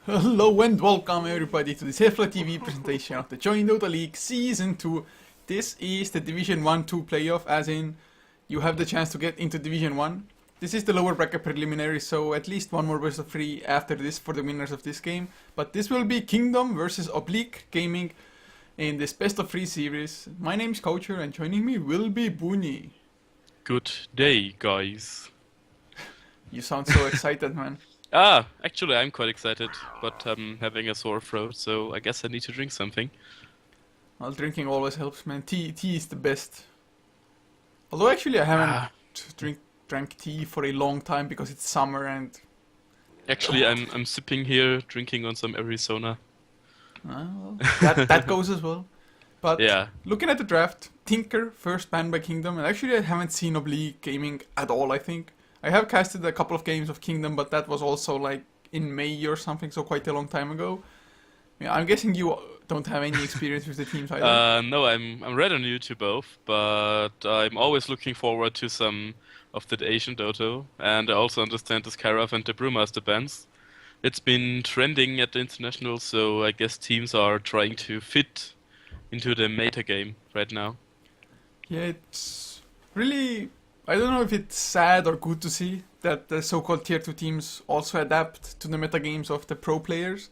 Hello and welcome everybody to this HeflaTV presentation of the joinDOTA League Season 2. This is the Division 1-2 playoff, as in you have the chance to get into Division 1. This is the lower bracket preliminary, so at least one more best of 3 after this for the winners of this game. But this will be Kingdom versus Oblique Gaming in this best of 3 series. My name is Coucher and joining me will be Booney. Good day, guys. You sound so excited, man. Actually, I'm quite excited, but I'm having a sore throat, so I guess I need to drink something. Well, drinking always helps, man. Tea is the best. Although actually I haven't drank tea for a long time because it's summer and... Actually, I'm sipping here, drinking on some Arizona. Well, that goes as well. But Yeah. looking at the draft, Tinker first banned by Kingdom, and actually I haven't seen Oblique Gaming at all, I think. I have casted a couple of games of Kingdom, but that was also like in May or something, so quite a long time ago. Yeah, I'm guessing you don't have any experience with the teams either. No, I'm rather new to both, but I'm always looking forward to some of the Asian Dota, and I also understand the Skyrath and the Brewmaster bans. It's been trending at the international, so I guess teams are trying to fit into the meta game right now. Yeah, it's really... I don't know if it's sad or good to see that the so-called tier 2 teams also adapt to the metagames of the pro players.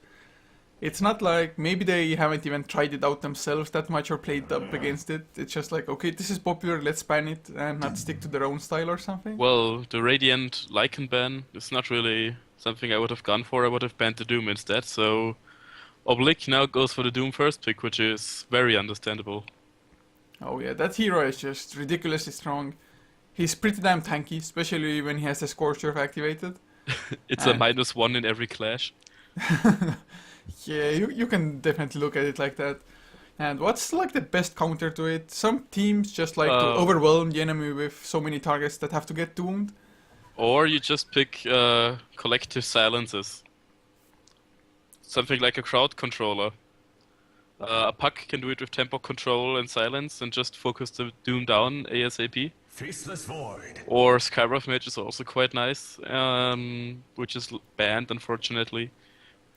It's not like maybe they haven't even tried it out themselves that much or played up against it. It's just like, okay, this is popular, let's ban it and not stick to their own style or something. Well, the Radiant Lycan ban is not really something I would have gone for. I would have banned the Doom instead, so Oblique now goes for the Doom first pick, which is very understandable. Oh yeah, that hero is just ridiculously strong. He's pretty damn tanky, especially when he has the Scorcher activated. It's a And -1 in every clash. yeah, you can definitely look at it like that. And what's like the best counter to it? Some teams just like to Uh, overwhelm the enemy with so many targets that have to get doomed. or you just pick collective silences. Something like a crowd controller. A puck can do it with tempo control and silence and just focus the Doom down ASAP. Faceless Void. Or Skyrath Mage is also quite nice, which is banned unfortunately.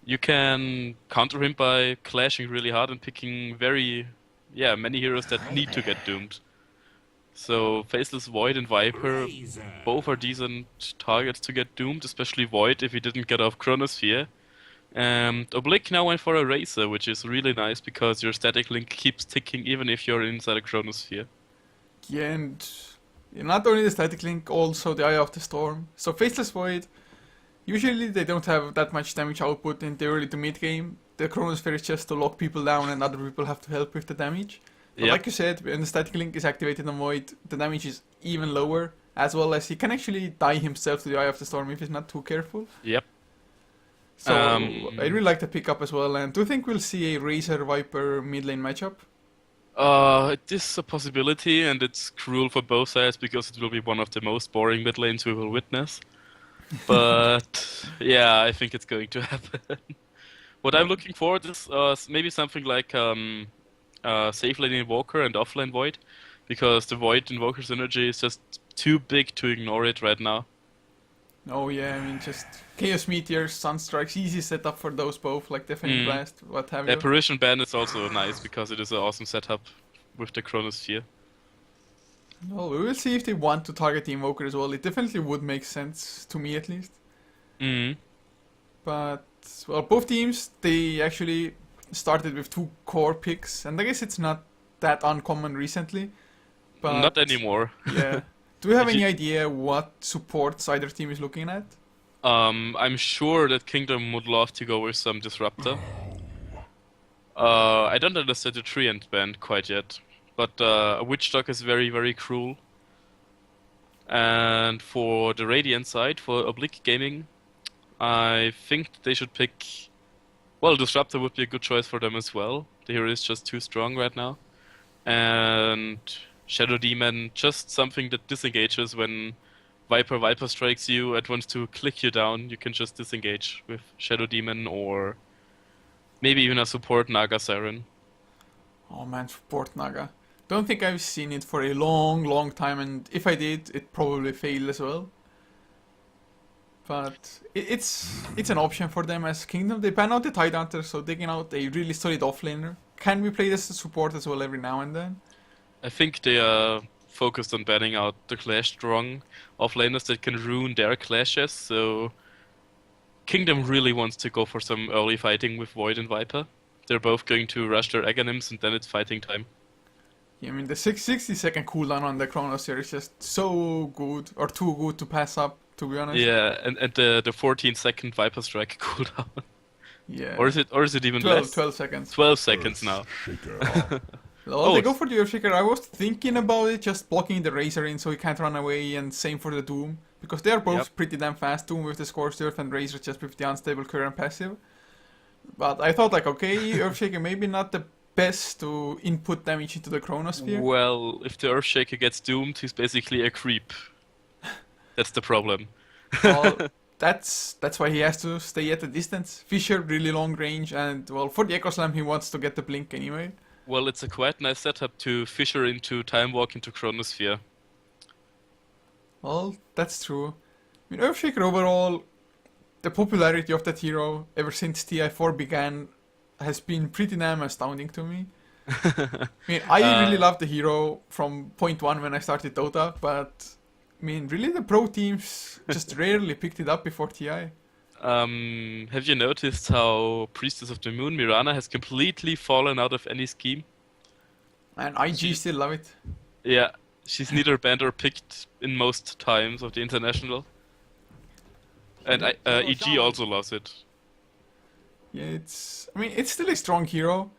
You can counter him by clashing really hard and picking many heroes that need to get doomed. So Faceless Void and Viper both are decent targets to get doomed, especially Void if he didn't get off Chronosphere. And Oblique now went for a Razor, which is really nice because your static link keeps ticking even if you're inside a Chronosphere. Yeah, and not only the static link, also the Eye of the Storm. So Faceless Void, usually they don't have that much damage output in the early to mid game. The Chronosphere is just to lock people down and other people have to help with the damage. But Yep. like you said, when the static link is activated on Void, the damage is even lower, as well as he can actually die himself to the Eye of the Storm if he's not too careful. Yep. So Um, I really like the pickup as well. And do you think we'll see a Razor Viper mid lane matchup? It is a possibility, and it's cruel for both sides because it will be one of the most boring mid lanes we will witness. But yeah, I think it's going to happen. What I'm looking forward is maybe something like safe lane Invoker and offlane Void, because the Void Invoker synergy is just too big to ignore it right now. Oh yeah, I mean just Chaos Meteors, Sunstrikes, easy setup for those both, like Deafening Mm. Blast, what have The you. Apparition Ban is also nice because it is an awesome setup with the Chronosphere. Well, we will see if they want to target the Invoker as well. It definitely would make sense, to me at least. Mm. But, well, both teams, they actually started with 2 core picks, and I guess it's not that uncommon recently. But Not anymore. yeah. Do you have If any you- idea what supports either team is looking at? I'm sure that Kingdom would love to go with some Disruptor. I don't understand the Treant ban quite yet, but a Witch Dog is very, very cruel. And for the Radiant side, for Oblique Gaming, I think they should pick... Well, Disruptor would be a good choice for them as well. The hero is just too strong right now. And Shadow Demon, just something that disengages when Viper strikes you and wants to click you down. You can just disengage with Shadow Demon or maybe even a support Naga Siren. Oh man, support Naga. Don't think I've seen it for a long time, and if I did, it probably failed as well. But it's an option for them as Kingdom. They ban out the Tidehunter, so taking out a really solid offlaner can be played as a support as well every now and then. I think they are focused on banning out the clash strong offlaners that can ruin their clashes, so Kingdom really wants to go for some early fighting with Void and Viper. They're both going to rush their Aghanims and then it's fighting time. Yeah, I mean, the 60-second cooldown on the Chronosphere is just so good, or too good to pass up, to be honest. Yeah, and the 14-second Viper Strike cooldown. Yeah. Or is it even 12, less? 12 seconds. 12 seconds now. Well, they go for the Earthshaker. I was thinking about it, just blocking the Razor in so he can't run away, and same for the Doom. Because they are both pretty damn fast, Doom with the Scorched Earth and Razor just with the unstable current passive. But I thought like, okay, Earthshaker maybe not the best to input damage into the Chronosphere. Well, if the Earthshaker gets doomed, he's basically a creep. That's the problem. Well, that's why he has to stay at a distance. Fissure, really long range, and well, for the Echo Slam he wants to get the blink anyway. Well, it's a quite nice setup to fissure into Time Walk into Chronosphere. Well, that's true. I mean, Earthshaker overall, the popularity of that hero ever since TI4 began has been pretty damn astounding to me. I mean, I really loved the hero from point one when I started Dota, but I mean, really the pro teams just rarely picked it up before TI. Have you noticed how Priestess of the Moon, Mirana, has completely fallen out of any scheme? And IG still love it. Yeah, she's neither banned or picked in most times of the international. And EG also loves it. Yeah, I mean, it's still a strong hero.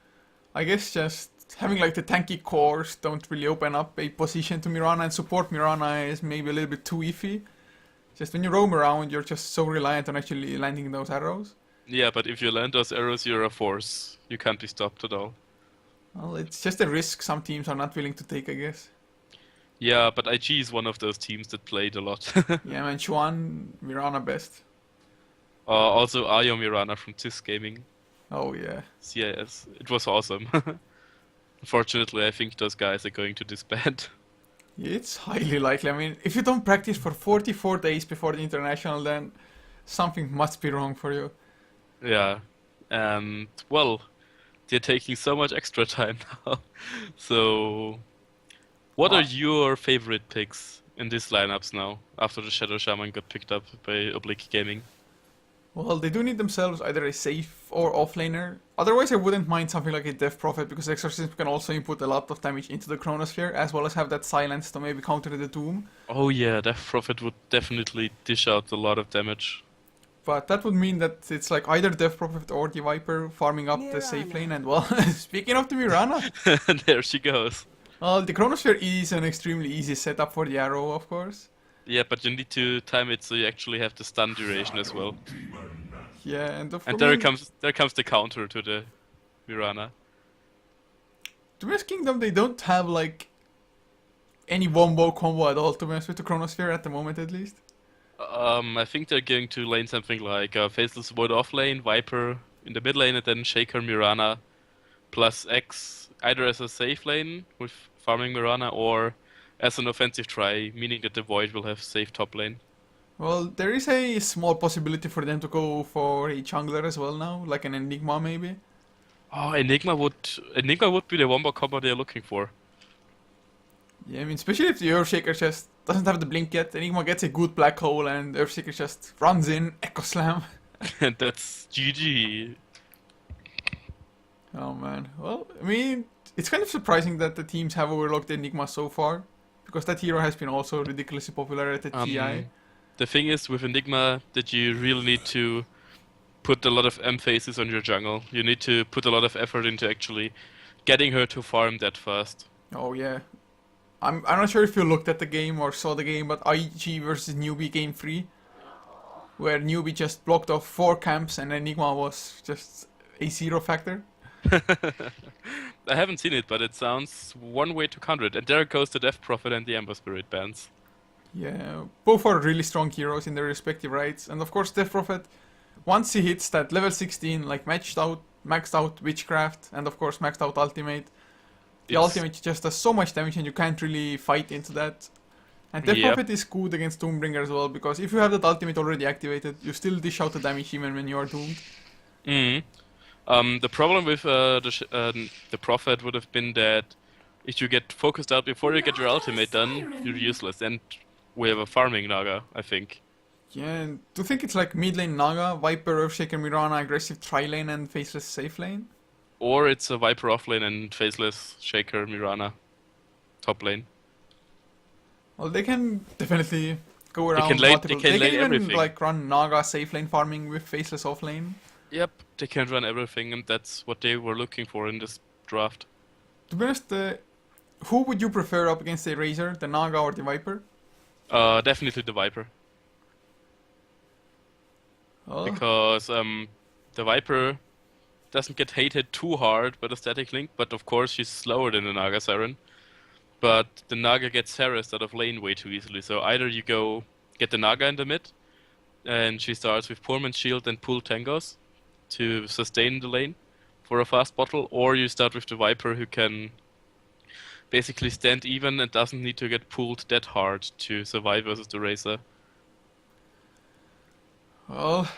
I guess just having like the tanky cores don't really open up a position to Mirana, and support Mirana is maybe a little bit too iffy. Just when you roam around, you're just so reliant on actually landing those arrows. Yeah, but if you land those arrows, you're a force. You can't be stopped at all. Well, it's just a risk some teams are not willing to take, I guess. Yeah, but IG is one of those teams that played a lot. Yeah, man, Chuan, Mirana best. Also Ayo Mirana from TIS Gaming. Oh, yeah. CIS. It was awesome. Unfortunately, I think those guys are going to disband. Yeah, it's highly likely. I mean, if you don't practice for 44 days before the international, then something must be wrong for you. Yeah, and well, they're taking so much extra time now. So, what are your favorite picks in these lineups now, after the Shadow Shaman got picked up by Oblique Gaming? Well, they do need themselves either a safe or offlaner. Otherwise, I wouldn't mind something like a Death Prophet, because Exorcism can also input a lot of damage into the Chronosphere, as well as have that silence to maybe counter the Doom. Oh yeah, Death Prophet would definitely dish out a lot of damage. But that would mean that it's like either Death Prophet or the Viper farming up the safe lane, and well, speaking of the Mirana... There she goes. Well, the Chronosphere is an extremely easy setup for the arrow, of course. Yeah, but you need to time it so you actually have the stun duration as well. Yeah, and there comes the counter to the Mirana. To be honest, Kingdom, they don't have like any wombo combo at all, to be honest, with the Chronosphere at the moment at least. I think they're going to lane something like Faceless Void off lane, Viper in the mid lane, and then Shaker Mirana plus X either as a safe lane with farming Mirana or as an offensive try, meaning that the Void will have safe top lane. Well, there is a small possibility for them to go for a jungler as well now, like an Enigma maybe. Oh, Enigma would be the wombo combo they're looking for. Yeah, I mean, especially if the Earthshaker just doesn't have the blink yet, Enigma gets a good black hole and Earthshaker just runs in, Echo Slam. And that's GG. Oh man, well, I mean, it's kind of surprising that the teams have overlooked Enigma so far, because that hero has been also ridiculously popular at the TI. The thing is with Enigma that you really need to put a lot of emphasis on your jungle. You need to put a lot of effort into actually getting her to farm that fast. Oh yeah. I'm not sure if you looked at the game or saw the game, but IG versus Newbie game 3, where Newbie just blocked off 4 camps and Enigma was just a 0 factor. I haven't seen it, but it sounds one way to counter it. And there goes the Death Prophet and the Ember Spirit bans. Yeah, both are really strong heroes in their respective rights. And of course, Death Prophet, once he hits that level 16, like maxed out Witchcraft, and of course maxed out Ultimate, the ultimate just does so much damage and you can't really fight into that. And that Yep. Prophet is good against Doombringer as well, because if you have that ultimate already activated, you still dish out the damage even when you are doomed. Mm. The problem with the Prophet would have been that if you get focused out before you get your ultimate done, you're useless. And we have a farming Naga, I think. Yeah, and do you think it's like mid lane Naga, Viper, Earthshaker, Mirana, aggressive tri-lane and faceless safe lane? Or it's a Viper offlane and Faceless Shaker Mirana top lane. Well, they can definitely go around can lane- multiple. they can lane even everything. like run Naga safe lane farming with faceless off lane. Yep, they can run everything, and that's what they were looking for in this draft. To be honest, who would you prefer up against the Razor, the Naga or the Viper? Definitely the Viper. Oh, Because the Viper doesn't get hated too hard by the static link, but of course she's slower than the Naga Siren. But the Naga gets harassed out of lane way too easily, so either you go get the Naga in the mid, and she starts with Poor Man's Shield and pull Tangos to sustain the lane for a fast bottle, or you start with the Viper who can basically stand even and doesn't need to get pulled that hard to survive versus the Razor. well,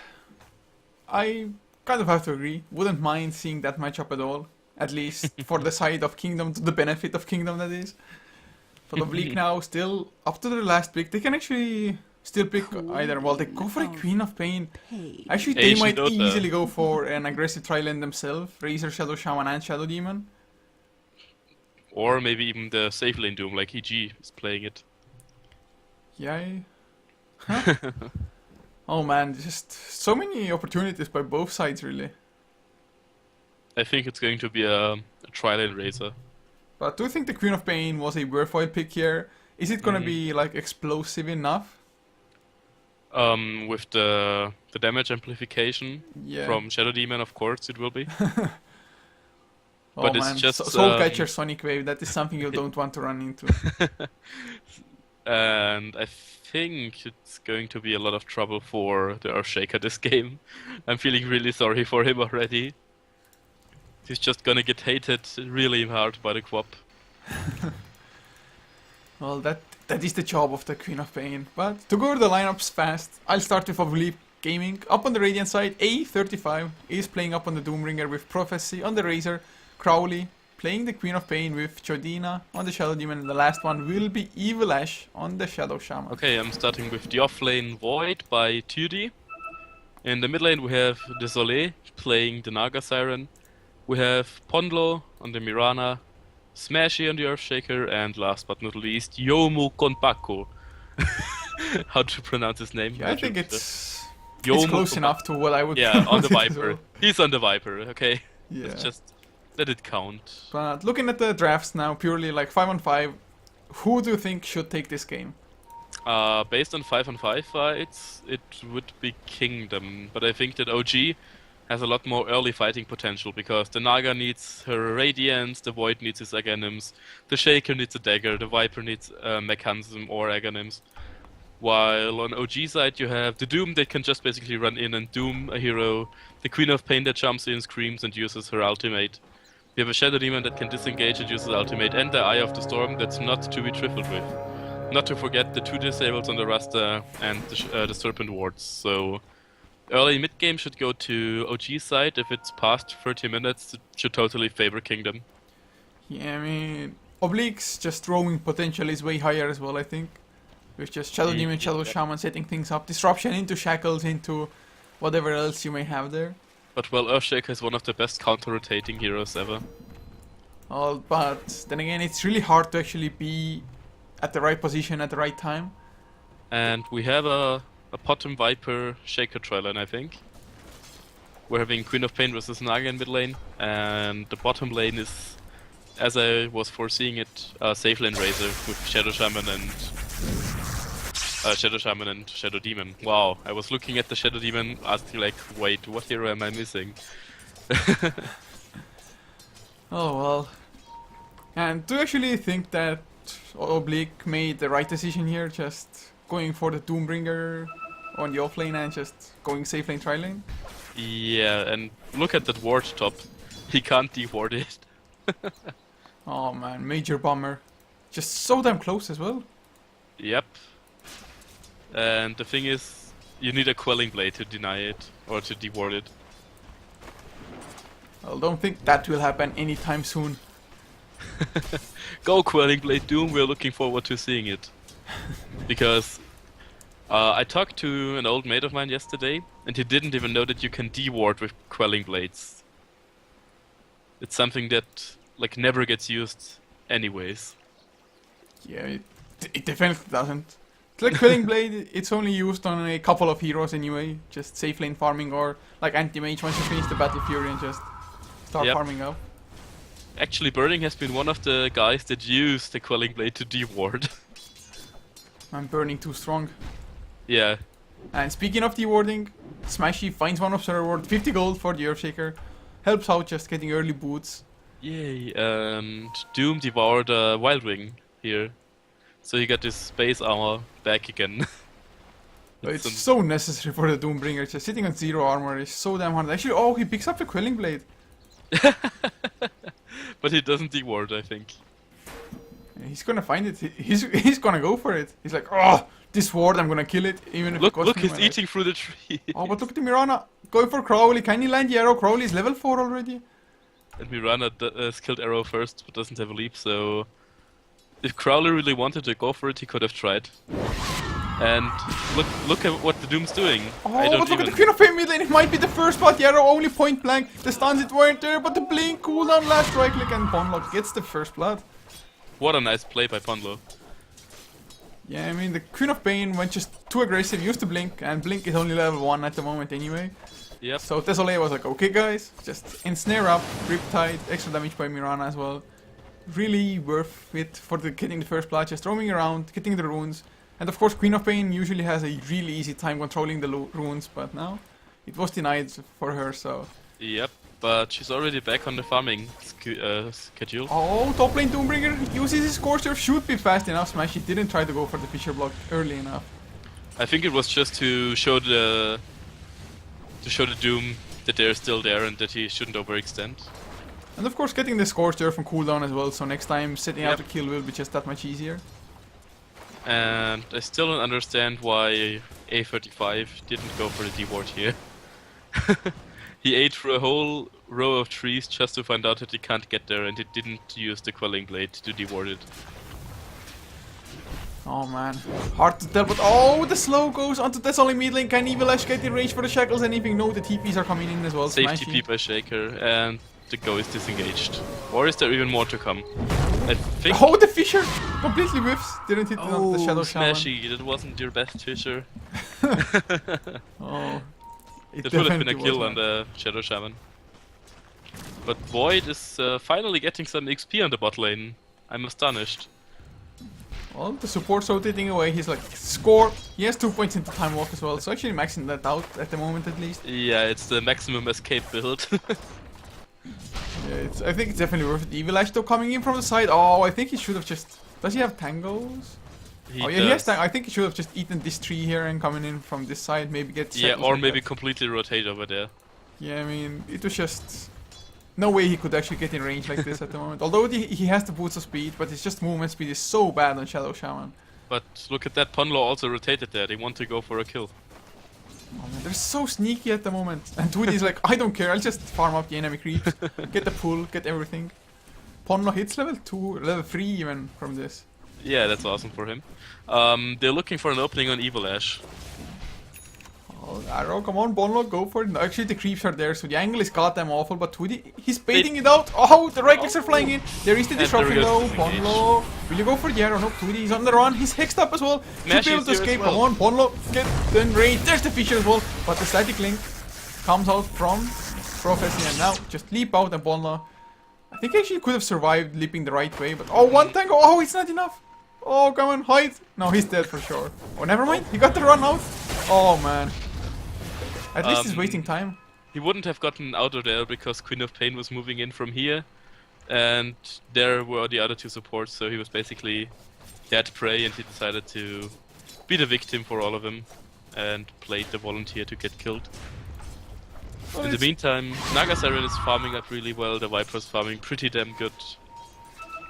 I kind of have to agree. Wouldn't mind seeing that matchup at all. At least for the side of Kingdom, to the benefit of Kingdom, that is. But Oblique now, still, up to their last pick, they can actually still pick either. Well, they go for a Queen of Pain. Actually, they Asian might Dota. easily go for an aggressive tri-lane themselves. Razor, Shadow Shaman, and Shadow Demon. Or maybe even the safe lane Doom, like EG is playing it. Yeah. Huh? Oh man, just so many opportunities by both sides, really. I think it's going to be a tri-lane Razor. But do you think the Queen of Pain was a worthwhile pick here? Is it gonna be like explosive enough? With the damage amplification Yeah. from Shadow Demon, of course it will be. Oh but it's man, just, Soulcatcher Sonic Wave, that is something you don't want to run into. And I think it's going to be a lot of trouble for the Earthshaker this game. I'm feeling really sorry for him already. He's just gonna get hated really hard by the Quap. Well, that is the job of the Queen of Pain. But to go over the lineups fast, I'll start with Oblique Gaming. Up on the Radiant side, A35 is playing up on the Doombringer with Prophecy. On the Razor, Crowley playing the Queen of Pain with Jordina on the Shadow Demon. And the last one will be Evil Ash on the Shadow Shaman. Okay, I'm starting with the offlane Void by 2D. In the mid lane we have the Soleil playing the Naga Siren. We have Pondlo on the Mirana, Smashy on the Earthshaker, and last but not least, Yomu Konpaku. How to pronounce his name? Yeah, I think it's Yomu close Konpaku. enough to what I would Yeah, on the pronounce it as Viper. well. He's on the Viper, okay? Yeah. Let's just let it count. But looking at the drafts now, purely like 5-on-5, who do you think should take this game? Based on 5-on-5 fights, it would be Kingdom, but I think that OG has a lot more early fighting potential because the Naga needs her Radiance, the Void needs his Aghanims, the Shaker needs a Dagger, the Viper needs a Mechanism or Aghanims. While on OG side you have the Doom that can just basically run in and doom a hero, the Queen of Pain that jumps in, screams and uses her ultimate. We have a Shadow Demon that can disengage and uses ultimate, and the Eye of the Storm that's not to be trifled with. Not to forget the 2 disables on the Rasta and the Serpent Wards, so early mid-game should go to OG side. If it's past 30 minutes, it should totally favor Kingdom. Yeah, I mean, Oblique's just roaming potential is way higher as well, I think. With just Shadow Demon, Shadow Shaman setting things up, disruption into shackles, into whatever else you may have there. But well, Earthshaker is one of the best counter-rotating heroes ever. But then again, it's really hard to actually be at the right position at the right time. And we have a Potom Viper Shaker tri-lane, I think. We're having Queen of Pain versus Naga in mid lane, and the bottom lane is, as I was foreseeing it, a safe lane Razor with Shadow Shaman and Shadow Demon. Wow, I was looking at the Shadow Demon, asking like, wait, what hero am I missing? Oh well. And do you actually think that Oblique made the right decision here, just going for the Doombringer on the offlane and just going safe lane, tri lane? Yeah, and look at that ward top. He can't de-ward it. Oh man, major bummer. Just so damn close as well. Yep. And the thing is, you need a quelling blade to deny it or to deward it. I don't think that will happen anytime soon. Go quelling blade Doom, we're looking forward to seeing it. Because I talked to an old mate of mine yesterday, and he didn't even know that you can deward with quelling blades. It's something that like never gets used anyways. Yeah, it definitely doesn't. It's like Quelling Blade, it's only used on a couple of heroes anyway. Just safe lane farming or like anti-mage once you finish the Battle Fury and just start Yep. farming up. Actually, Burning has been one of the guys that used the quelling blade to deward. I'm burning too strong. Yeah. And speaking of dewarding, Smashy finds one observer reward, 50 gold for the Earthshaker. Helps out just getting early boots. Yay, and Doom devoured a Wild Wing here. So he got his space armor back again. It's so necessary for the Doombringer. Just sitting on 0 armor is so damn hard. Actually, oh, he picks up the Quelling Blade. But he doesn't deward, I think. Yeah, he's gonna find it. He's gonna go for it. He's like, oh, this ward, I'm gonna kill it, even if it Look, costs look, me he's my life." eating through the tree. Oh, but look at the Mirana. Going for Crowley. Can he land the arrow? Crowley is level 4 already. And Mirana skilled arrow first, but doesn't have a leap, so... If Crowley really wanted to go for it, he could have tried. And look at what the Doom's doing. Oh, but look at the Queen of Pain mid lane. It might be the first spot. The arrow only point blank. The stuns it weren't there, but the blink cooldown, last right click, and Bonlock gets the first blood. What a nice play by Ponlo. Yeah, I mean, the Queen of Pain went just too aggressive, used the blink, and blink is only level 1 at the moment anyway. Yep. So Desolé was like, okay guys, just ensnare up, Riptide, extra damage by Mirana as well. Really worth it for getting the first blood, just roaming around, getting the runes. And of course Queen of Pain usually has a really easy time controlling the runes, but now it was denied for her, so... Yep, but she's already back on the farming schedule. Oh, top lane Doombringer uses his core surf, should be fast enough. Smash, he didn't try to go for the Fisher block early enough. I think it was just to show the Doom that they're still there and that he shouldn't overextend. And of course getting the Scorched Earth from cooldown as well, so next time setting out the kill will be just that much easier. And I still don't understand why A35 didn't go for the deward here. He ate through a whole row of trees just to find out that he can't get there, and he didn't use the quelling blade to deward it. Oh man, hard to tell, but oh, the slow goes onto Desolé mid lane. Can Evil-Ash get in range for the shackles? Anything? No, the TPs are coming in as well. Safe Smashy. TP by Shaker, and the Go is disengaged. Or is there even more to come? I think... Oh, the Fisher completely whiffs. Didn't hit on the Shadow Shaman. Smashy, that wasn't your best Fisher. Oh, it That would have been definitely a kill was on the Shadow Shaman. But Void is finally getting some XP on the bot lane. I'm astonished. Well, the support's rotating away. He's like, score. He has 2 points into Time Walk as well, so actually maxing that out at the moment at least. Yeah, it's the maximum escape build. Yeah, I think it's definitely worth it. Evil-Ash though coming in from the side. Oh, I think he should have just... Does he have tangles? He has tangles. I think he should have just eaten this tree here and coming in from this side, maybe get... Yeah, or like maybe that. completely rotate over there. Yeah, I mean, it was just... No way he could actually get in range like this at the moment. Although he has the boots of speed, but his just movement speed is so bad on Shadow Shaman. But look at that, Ponlo also rotated there. They want to go for a kill. Oh man, they're so sneaky at the moment. And Tweedy's like, I don't care, I'll just farm up the enemy creeps, get the pull, get everything. Ponlo hits level 2, level 3 even from this. Yeah, that's awesome for him. They're looking for an opening on Evil-Ash. Oh, Arrow, come on, Bonlock, go for it. No, actually, the creeps are there, so the angle is goddamn awful, but Tweedy, he's baiting it out. Oh, the right clicks are flying in. There is the disruption though. Bonlock, will you go for the arrow? No, Tweedy is on the run. He's hexed up as well. Should be able to escape. Come on, Bonlock, get in range. There's the Fisher as well, but the static link comes out from Prophecy, and now just leap out and Bonlock. I think actually he could have survived leaping the right way, but oh, one tango. Oh, it's not enough. Oh, come on, hide. No, he's dead for sure. Oh, never mind. He got the run out. Oh man. At least he's wasting time. He wouldn't have gotten out of there because Queen of Pain was moving in from here. And there were the other two supports, so he was basically dead prey and he decided to be the victim for all of them. And played the volunteer to get killed. Well, in the meantime, Naga Siren is farming up really well, the Viper's farming pretty damn good.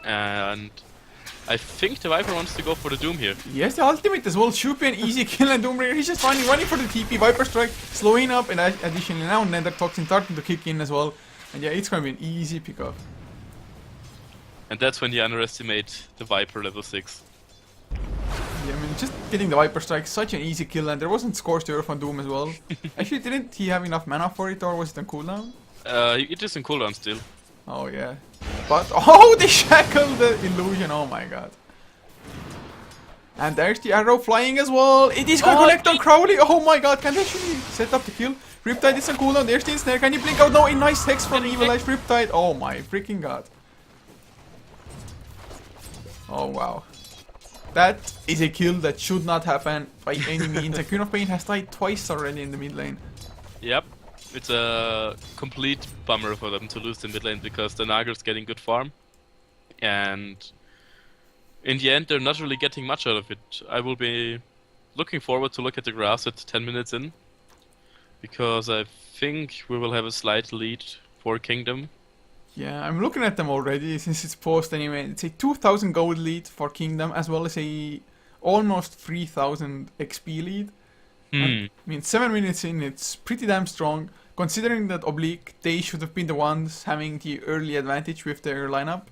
And I think the Viper wants to go for the Doom here. Yes, the ultimate as well should be an easy kill, and Doombringer, he's just running for the TP, Viper Strike, slowing up, and additionally now Nether Toxin starting to kick in as well. And yeah, it's gonna be an easy pickup. And that's when you underestimate the Viper level 6. Yeah, I mean, just getting the Viper Strike, such an easy kill, and there wasn't Scorched Earth on Doom as well. Actually, didn't he have enough mana for it, or was it on cooldown? It is in cooldown still. Oh yeah. But, oh, they shackled the illusion, oh my god. And there's the arrow flying as well. It is gonna connect on Crowley, oh my god, can they actually set up the kill? Riptide is on cooldown, there's the snare, can he blink out? No, a nice hex from Evil Eyes Riptide, oh my freaking god. Oh wow. That is a kill that should not happen by any means. The Queen of Pain has died twice already in the mid lane. Yep. It's a complete bummer for them to lose the mid lane because the Nagar's getting good farm. And in the end, they're not really getting much out of it. I will be looking forward to look at the graphs at 10 minutes in. Because I think we will have a slight lead for Kingdom. Yeah, I'm looking at them already since it's post anyway. It's a 2000 gold lead for Kingdom as well as a almost 3000 XP lead. I mean, 7 minutes in, it's pretty damn strong. Considering that Oblique, they should have been the ones having the early advantage with their lineup.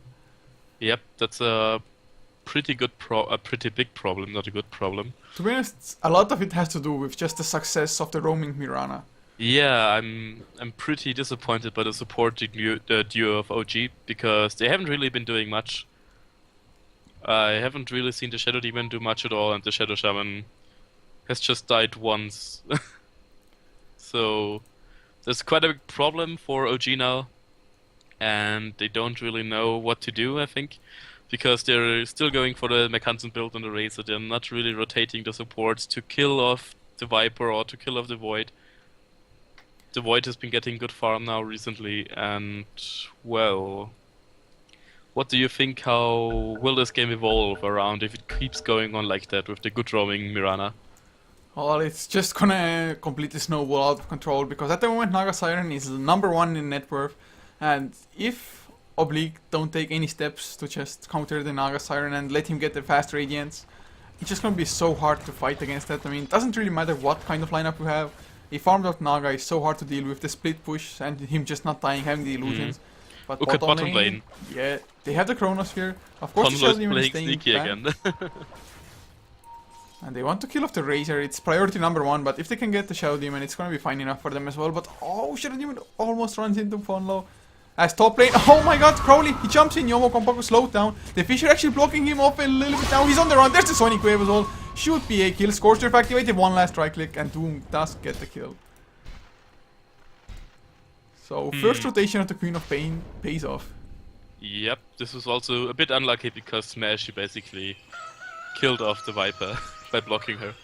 Yep, that's a pretty big problem, not a good problem. To be honest, a lot of it has to do with just the success of the roaming Mirana. Yeah, I'm pretty disappointed by the support duo of OG because they haven't really been doing much. I haven't really seen the Shadow Demon do much at all, and the Shadow Shaman has just died once. So there's quite a big problem for OG now, and they don't really know what to do, I think, because they're still going for the Mech-Hansen build on the Razor. They're not really rotating the supports to kill off the Viper or to kill off the Void. The Void has been getting good farm now recently, and well, what do you think? How will this game evolve around if it keeps going on like that with the good roaming Mirana? Well, it's just gonna completely snowball out of control because at the moment Naga Siren is #1 in net worth, and if Oblique don't take any steps to just counter the Naga Siren and let him get the fast radiance, it's just gonna be so hard to fight against that. I mean, it doesn't really matter what kind of lineup you have. A farmed out Naga is so hard to deal with, the split push and him just not dying, having the illusions. But look at bottom lane. Yeah, they have the Chronosphere. Of course, the Shadow Demon is staying sneaky back. again. And they want to kill off the Razor, it's priority #1, but if they can get the Shadow Demon, it's gonna be fine enough for them as well. But oh, Shadow Demon almost runs into Fonlo. As top lane, oh my god, Crowley, he jumps in, Yomo Kompaku slowed down. The Fisher actually blocking him off a little bit now, he's on the run, there's the Sonic Wave as well. Should be a kill, Scorched Earth activated, one last right click, and Doom does get the kill. So, first rotation of the Queen of Pain pays off. Yep, this was also a bit unlucky because Smash basically killed off the Viper by blocking her.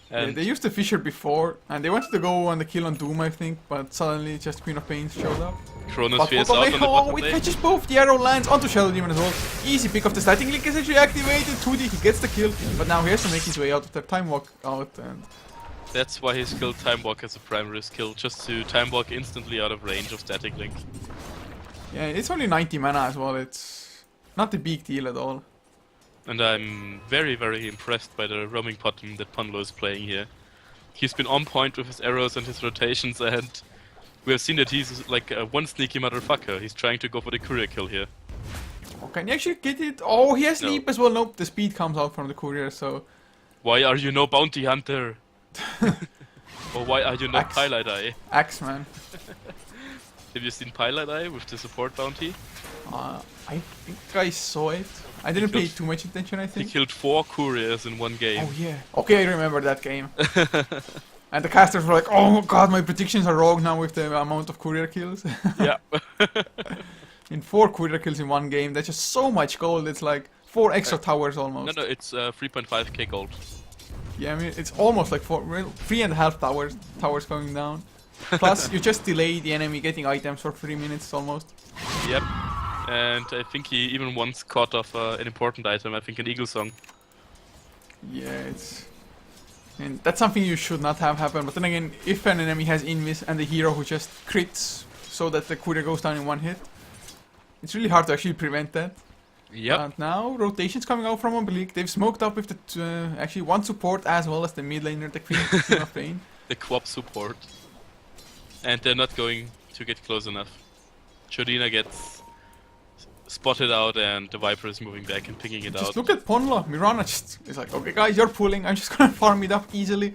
And yeah, they used the Fisher before, and they wanted to go on the kill on Doom, I think, but suddenly just Queen of Pain showed up. Chronosphere is out on the oh, bottom it lane. catches both, the arrow lands onto Shadow Demon as well. Easy pick of the Static Link is actually activated, 2D, he gets the kill, but now he has to make his way out of the Time Walk out, and That's why he skilled Time Walk as a primary skill, just to Time Walk instantly out of range of Static Link. yeah, it's only 90 mana as well, it's not a big deal at all. And I'm very, very impressed by the roaming bottom that Ponlo is playing here. He's been on point with his arrows and his rotations, and we have seen that he's like one sneaky motherfucker. He's trying to go for the courier kill here. Oh, can you actually get it? Oh, he has No. leap as well. Nope, the speed comes out from the courier, so... Why are you no bounty hunter? Or why are you not Axe. Pilot Eye? Axe, man. Have you seen Pilot Eye with the support bounty? I think I saw it. I didn't pay too much attention, I He think. killed 4 couriers in one game. Oh, yeah. Okay, I remember that game. And the casters were like, oh god, my predictions are wrong now with the amount of courier kills. Yeah. In 4 courier kills in one game, that's just so much gold. It's like 4 extra towers No, almost. no, it's 3.5k gold. Yeah, I mean, it's almost like 3.5 towers going down. Plus, you just delay the enemy getting items for 3 minutes almost. Yep. And I think he even once caught off an important item, I think an Eagle Song. Yeah, it's... I mean, that's something you should not have happen, but then again, if an enemy has invis and the hero who just crits so that the courier goes down in one hit, it's really hard to actually prevent that. Yep. And now rotation's coming out from Oblique. They've smoked up with the actually one support as well as the mid laner, the Queen of Pain. The Quap support. And they're not going to get close enough. Jordina gets spotted out and the Viper is moving back and picking it Just out. look at Ponla. Mirana just is like, okay guys, you're pulling. I'm just gonna farm it up easily.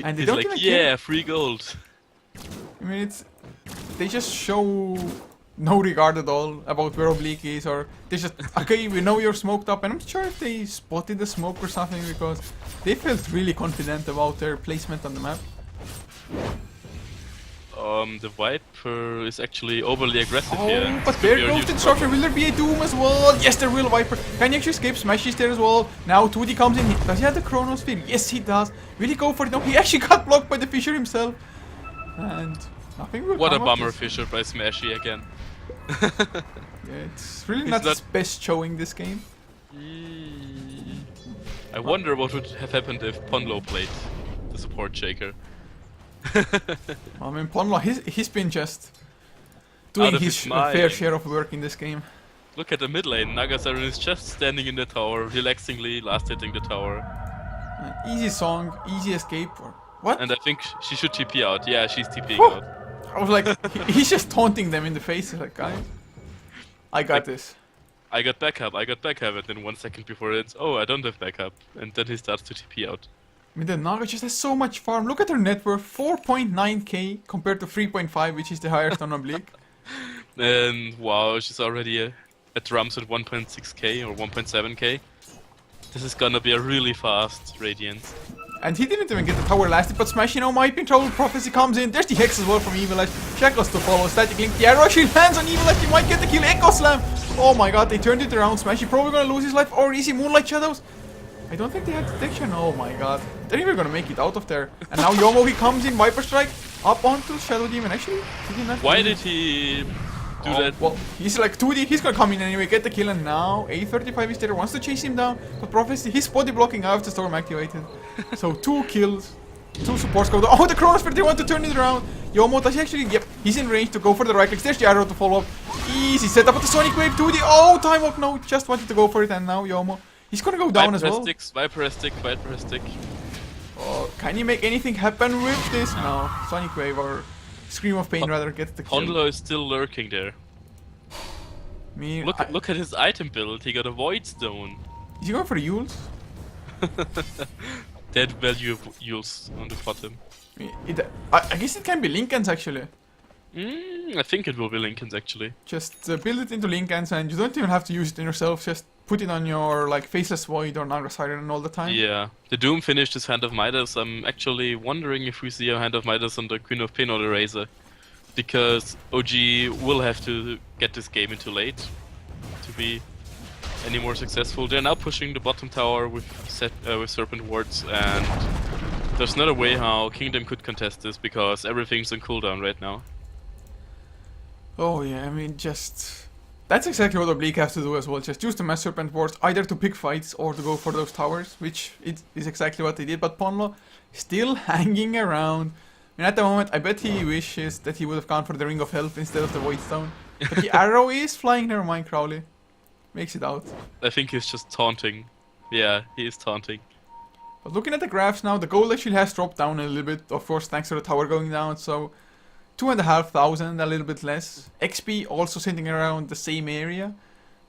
And they He's don't like, even yeah, care. free gold. I mean, they just show no regard at all about where Oblique is, or they just, okay, we know you're smoked up, and I'm sure if they spotted the smoke or something, because they felt really confident about their placement on the map. The Viper is actually overly aggressive Oh, here. but there goes the Instructor. Will there be a Doom as well? Yes, there will, Viper. Can he actually escape? Smash is there as well. Now 2D comes in. Does he have the Chronosphere? Yes, he does. Will he go for it? No, he actually got blocked by the Fisher himself. And nothing will What a come of bummer, this. Fisher by Smashy again. Yeah, it's really He's not his not- best showing this game. I wonder what would have happened if Ponlo played the support shaker. I mean, Ponla, he's been just doing of his his mind. fair share of work in this game. Look at the mid lane. Nagasaran is just standing in the tower, relaxingly last hitting the tower. Easy song, easy escape, or what? And I think she should TP out. Yeah, she's TPing Whew. out. I was like, he's just taunting them in the face. He's like, guys, I got Like- this. I got backup, and then 1 second before it's, oh, I don't have backup. And then he starts to TP out. I mean, the Naga just has so much farm. Look at her net worth, 4.9k compared to 3.5, which is the highest on Oblique. And wow, she's already at drums at 1.6k or 1.7k. This is gonna be a really fast Radiant. And he didn't even get the tower lasted, but Smash, you know, might be in trouble. Prophecy comes in. There's the Hex as well from Evil Edge. Shackles to follow. Static Link. The arrow actually lands on Evil Edge. He might get the kill. Echo Slam. Oh my god, they turned it around. Smash, he's probably gonna lose his life. Or easy Moonlight Shadows. I don't think they had detection. Oh my god. They're even gonna make it out of there. And now Yomo, he comes in. Viper Strike. Up onto Shadow Demon. Actually, he did not. Why did he do that? Well, he's like 2D. He's gonna come in anyway, get the kill, and now A35 is there. Wants to chase him down. But Prophecy, he's body blocking after Storm activated. So 2 kills. 2 supports go down. Oh, the Chronosphere, they want to turn it around. Yomo does he actually, yep, he's in range to go for the right clicks. There's the arrow to follow up. Easy setup with the Sonic Wave 2D. Oh, time up, no, just wanted to go for it, and now Yomo. He's gonna go down as well. Viper has stick. Oh, can he make anything happen with this? No, Sonic Wave or Scream of Pain rather gets the kill. Ponlo is still lurking there. Me, Look at his item build. He got a Void Stone. is he going for the Yules? Dead value Yules on the bottom. I guess it can be Lincolns actually. I think it will be Lincoln's actually. Just build it into Lincolns and you don't even have to use it in yourself. Just put it on your like Faceless Void or Naga Siren all the time. Yeah. The Doom finished his Hand of Midas. I'm actually wondering if we see a Hand of Midas on the Queen of Pain or the Razor. Because OG will have to get this game into late to be any more successful. They're now pushing the bottom tower with Serpent Wards, and there's not a way how Kingdom could contest this because everything's on cooldown right now. Oh yeah, I mean just... That's exactly what Oblique has to do as well. Just use the Mass Serpent Wards either to pick fights or to go for those towers, which it is exactly what they did. But Ponlo still hanging around. And at the moment, I bet he wishes that he would have gone for the Ring of Health instead of the Void Stone. But the arrow is flying, never mind, Crowley. Makes it out. I think he's just taunting. Yeah, he is taunting. But looking at the graphs now, the gold actually has dropped down a little bit, of course, thanks to the tower going down, so 2,500, a little bit less. XP also sitting around the same area.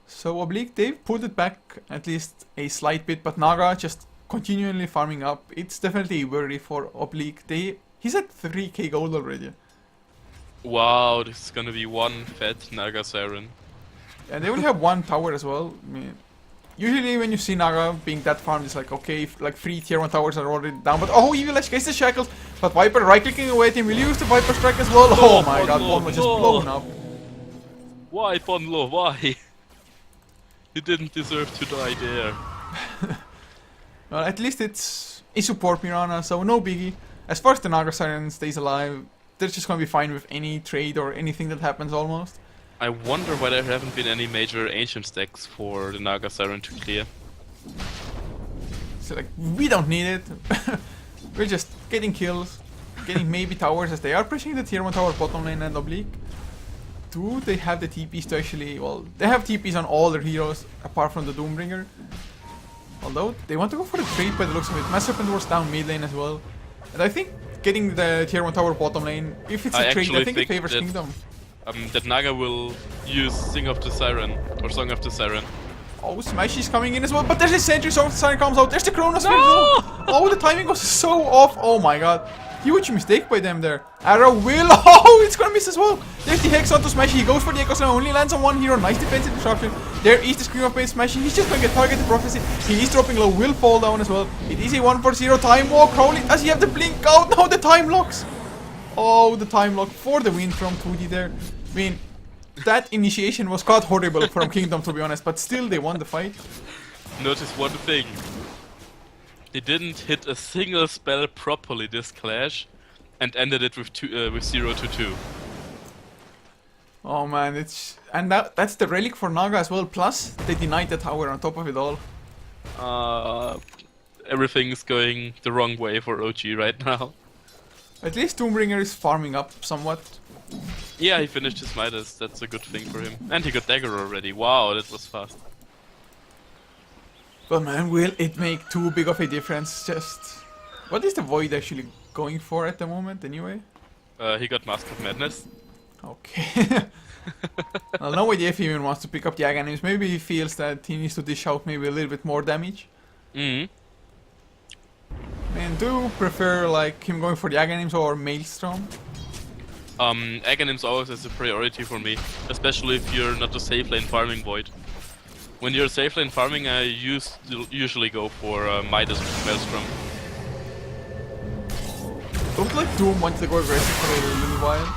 So Oblique, they've pulled it back at least a slight bit, but Naga just continually farming up. It's definitely a worry for Oblique. He's at 3k gold already. Wow, this is gonna be one fat Naga Siren. And they only have one tower as well. I mean, usually when you see Naga being that farmed, it's like, okay, like 3 tier 1 towers are already down. But oh, Evil Edge gets the shackles. But Viper right-clicking away at him. Will use the Viper strike as well. Oh my god, Ponlo just blown up. Why, Ponlo? Why? You didn't deserve to die there. Well, at least it's a support Mirana, so no biggie. As far as the Naga Siren stays alive, they're just gonna be fine with any trade or anything that happens almost. I wonder why there haven't been any major ancient stacks for the Naga Siren to clear. So like, we don't need it. We're just getting kills, getting maybe towers as they are pushing the tier 1 tower bottom lane and Oblique. do they have the TPs to actually... Well, they have TPs on all their heroes apart from the Doombringer. Although, they want to go for the trade by the looks of it. Mass Serpent was down mid lane as well. And I think getting the tier 1 tower bottom lane, if it's a trade, I think it favors Kingdom. That Naga will use Sing of the Siren, or Song of the Siren. Oh, Smash is coming in as well, but there's a Sentry, Song of the Siren comes out, there's the Chronos Sphere as well. Oh, the timing was so off, oh my god. Huge mistake by them there. Arrow will, oh, it's gonna miss as well. There's the Hex onto Smash, he goes for the Echo Slam, only lands on one hero, nice defensive disruption. There is the Scream of Pain smashing, he's just gonna get targeted Prophecy. He is dropping low, will fall down as well. It is a 1-for-0 time walk, Crowley, does he have the blink out? No, the time locks. Oh, the time lock for the win from 2D there. I mean, that initiation was quite horrible from Kingdom, to be honest, but still they won the fight. Notice one thing. They didn't hit a single spell properly this clash, and ended it with 0-2. Oh man, it's... And that's the relic for Naga as well, plus they denied the tower on top of it all. Everything is going the wrong way for OG right now. At least Doombringer is farming up somewhat. Yeah, he finished his Midas, that's a good thing for him. And he got Dagger already, wow, that was fast. But man, will it make too big of a difference? Just... What is the Void actually going for at the moment, anyway? He got Mask of Madness. Okay. Well, no idea if he even wants to pick up the Aghanims. Maybe he feels that he needs to dish out maybe a little bit more damage. Mm-hmm. And do you prefer like him going for the Aghanims or Maelstrom? Aghanims always is a priority for me, especially if you're not a safe lane farming Void. When you're safe lane farming, I usually go for Midas with Maelstrom. Don't like Doom wants to go aggressive for a little while.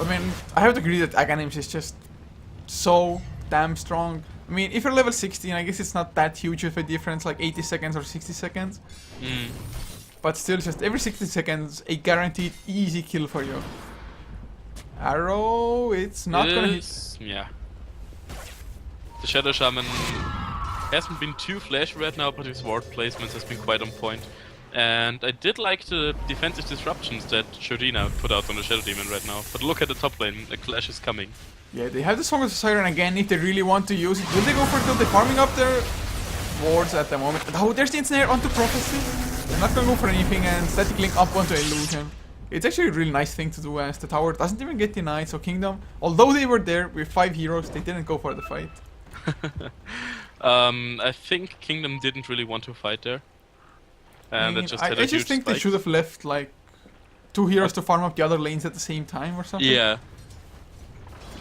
I mean, I have to agree that Aghanims is just so damn strong. I mean, if you're level 16, I guess it's not that huge of a difference, like 80 seconds or 60 seconds. Mm. But still, just every 60 seconds, a guaranteed easy kill for you. Arrow, it's not gonna hit. Yeah. The Shadow Shaman hasn't been too flashy right now, but his ward placements has been quite on point. And I did like the defensive disruptions that Shodina put out on the Shadow Demon right now. But look at the top lane, the clash is coming. Yeah, they have the Song of the Siren again if they really want to use it. Will they go for it till they're farming up their wards at the moment? Oh, there's the Ensnare onto Prophecy. They're not gonna go for anything, and Static Link up onto Illusion. It's actually a really nice thing to do as the tower doesn't even get denied, so Kingdom, although they were there with 5 heroes, they didn't go for the fight. I think Kingdom didn't really want to fight there. And I just think they should have left like 2 heroes to farm up the other lanes at the same time or something. Yeah.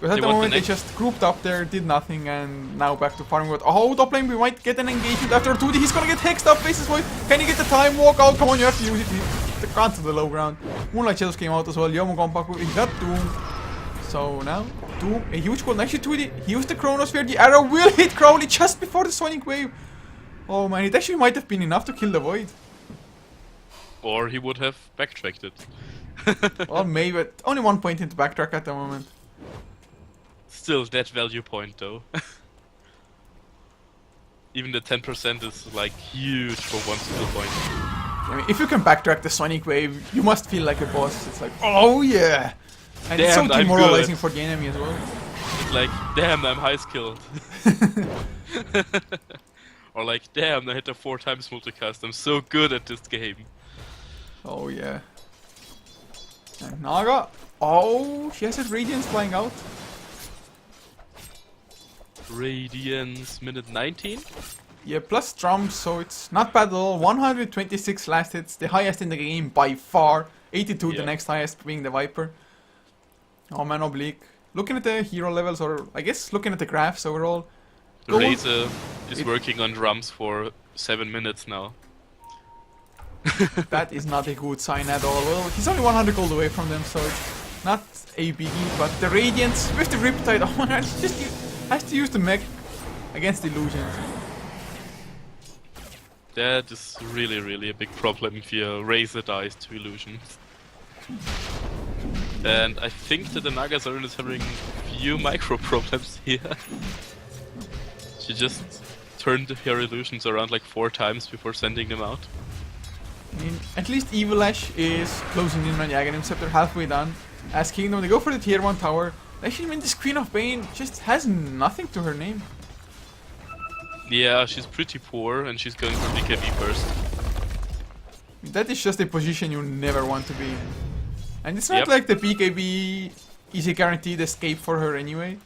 But at the moment they just grouped up there, did nothing, and now back to farming. But oh, top lane, we might get an engagement after 2D. He's gonna get hexed up, Faces Void. Can you get the time walk out? Come on, you have to use it. He can't to the low ground. Moonlight Shadows came out as well. Yomo Gompaku, he got Doom. So now, Doom, a huge goal. Actually, 2D, he used the Chronosphere. The arrow will hit Crowley just before the Sonic Wave. Oh man, it actually might have been enough to kill the Void. Or he would have backtracked it. Well, maybe, but only 1 point into backtrack at the moment. Still, that value point though. Even the 10% is like huge for 1 single point. I mean, if you can backtrack the Sonic Wave, you must feel like a boss. It's like, oh yeah! And damn, it's so demoralizing for the enemy as well. It's like, damn, I'm high skilled. Or like, damn, I hit a 4 times multicast. I'm so good at this game. Oh yeah. And Naga. Oh, she has his Radiance flying out. Radiance, minute 19? Yeah, plus drums, so it's not bad at all. 126 last hits, the highest in the game by far. 82 the next highest, being the Viper. Oh man, Oblique. Looking at the hero levels, or I guess looking at the graphs overall. Razor is working on drums for 7 minutes now. That is not a good sign at all. Well, he's only 100 gold away from them, so it's not a biggie. But the Radiance with the Riptide, oh my god, just has to use the mech against Illusions. That is really, really a big problem if your Razor dies to Illusions. And I think that the Naga Siren is having few micro problems here. She just turned her Illusions around like 4 times before sending them out. I mean, at least Evil Ash is closing in on the Aghanim Scepter, halfway done. As Kingdom, they go for the tier 1 tower. Actually, I mean, this Queen of Pain just has nothing to her name. Yeah, she's pretty poor and she's going for BKB first. That is just a position you never want to be in. And it's not Yep. like the BKB is a guaranteed escape for her anyway.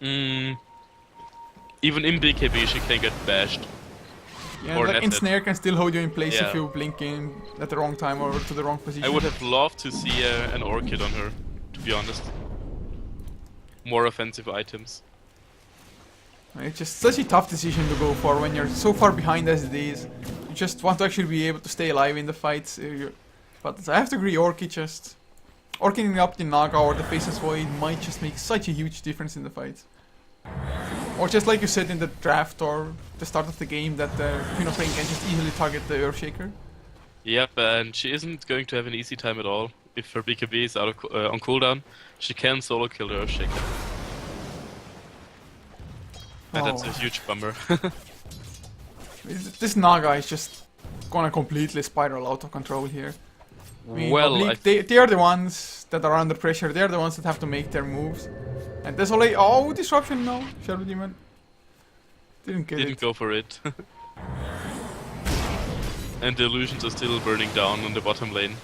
Even in BKB she can get bashed. Yeah, Or like netted. Ensnare can still hold you in place Yeah. if you blink in at the wrong time or to the wrong position. I would have loved to see an Orchid on her, to be honest. More offensive items. It's just such a tough decision to go for when you're so far behind as it is. You just want to actually be able to stay alive in the fights. But I have to agree, Orchiding up the Naga or the Faceless Void might just make such a huge difference in the fights. Or just like you said in the draft or the start of the game, that the Queen of Pain can just easily target the Earthshaker. Yep, and she isn't going to have an easy time at all. If her BKB is out of on cooldown, she can solo kill the Earthshaker. And that's a huge bummer. This Naga is just gonna completely spiral out of control here. I mean, Well, Oblique, they are the ones that are under pressure, they are the ones that have to make their moves. And there's only, oh, disruption, no, Shadow Demon. Didn't get didn't it. go for it. And the illusions are still burning down on the bottom lane.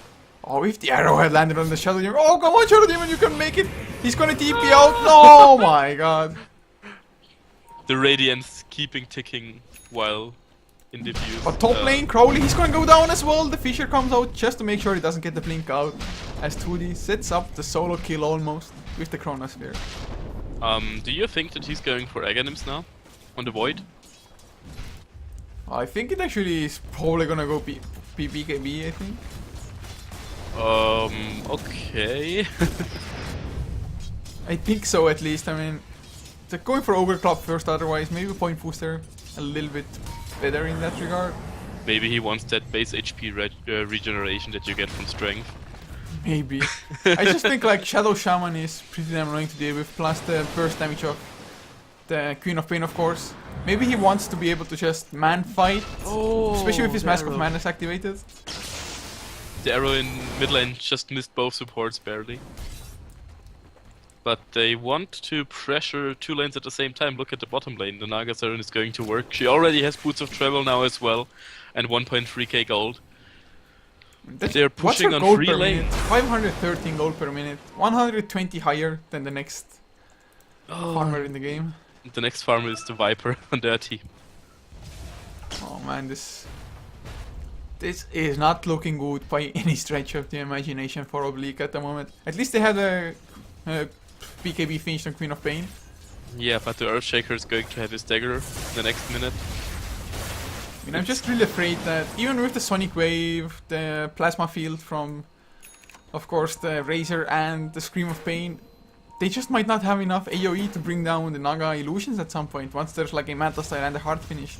Oh, if the arrow had landed on the Shadow Demon, oh, come on, Shadow Demon, you can make it. He's gonna TP out, no, my god. The Radiance keeping ticking while in diffuse. But top lane, Crowley, he's gonna go down as well. The Fisher comes out just to make sure he doesn't get the blink out. As 2D sets up the solo kill almost with the Chronosphere. Do you think that he's going for Aghanims now? On the Void? I think it actually is probably gonna go BKB, I think. Okay. I think so at least, I mean, they're going for Ogre Club first, otherwise maybe Point Booster a little bit better in that regard. Maybe he wants that base HP regeneration that you get from strength. Maybe. I just think like Shadow Shaman is pretty damn annoying to deal with, plus the burst damage of the Queen of Pain, of course. Maybe he wants to be able to just man fight, especially with his Mask of Madness activated. The arrow in mid lane just missed both supports barely. But they want to pressure two lanes at the same time. Look at the bottom lane. The Naga Siren is going to work. She already has Boots of Travel now as well. And 1.3k gold. They're pushing What's her on gold 3 per lanes. minute? 513 gold per minute. 120 higher than the next farmer in the game. The next farmer is the Viper on their team. Oh man, this is not looking good by any stretch of the imagination for Oblique at the moment. At least they had a BKB finished on Queen of Pain. Yeah, but the Earthshaker is going to have his dagger in the next minute. I mean, I'm just really afraid that even with the Sonic Wave, the Plasma Field from, of course, the Razor and the Scream of Pain, they just might not have enough AoE to bring down the Naga illusions at some point, once there's like a Manta Style and a hard finish.